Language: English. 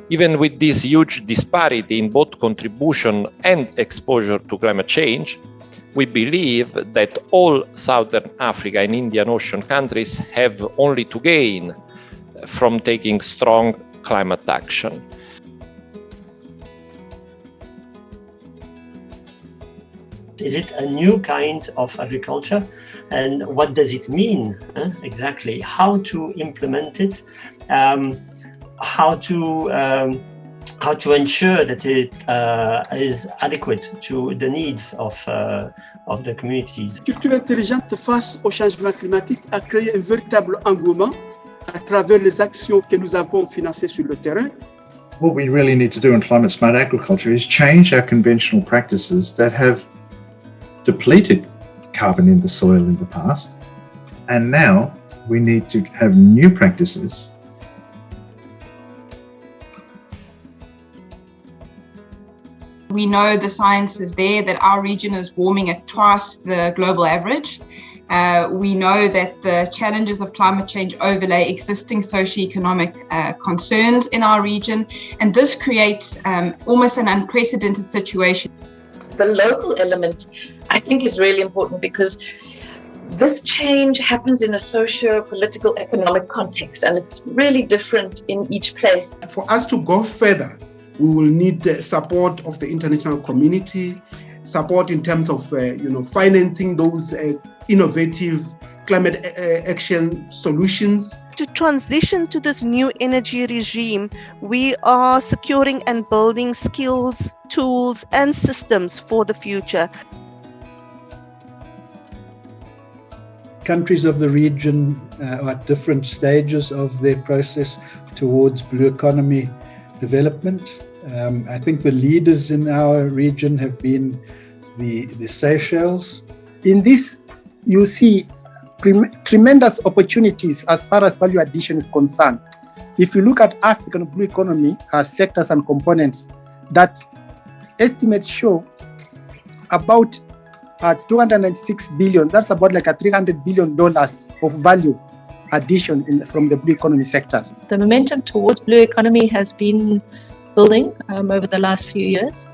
Even with this huge disparity in both contribution and exposure to climate change, we believe that all Southern Africa and Indian Ocean countries have only to gain from taking strong climate action. Is it a new kind of agriculture? And what does it mean exactly? How to implement it? How to ensure that it is adequate to the needs of the communities. Culture intelligente face au changement climatique a créé un véritable engouement à travers les actions que nous avons financées sur le terrain. What we really need to do in climate smart agriculture is change our conventional practices that have depleted carbon in the soil in the past, and now we need to have new practices. We know the science is there that our region is warming at twice the global average. We know that the challenges of climate change overlay existing socioeconomic concerns in our region, and this creates almost an unprecedented situation. The local element, I think, is really important because this change happens in a socio-political economic context, and it's really different in each place. For us to go further, we will need the support of the international community, support in terms of financing those innovative climate action solutions. To transition to this new energy regime, we are securing and building skills, tools, and systems for the future. Countries of the region are at different stages of their process towards blue economy development. I think the leaders in our region have been the Seychelles. In this, you see tremendous opportunities as far as value addition is concerned. If you look at African blue economy sectors and components, that estimates show about 296 billion. That's about like a $300 billion of value addition from the blue economy sectors. The momentum towards blue economy has been building over the last few years.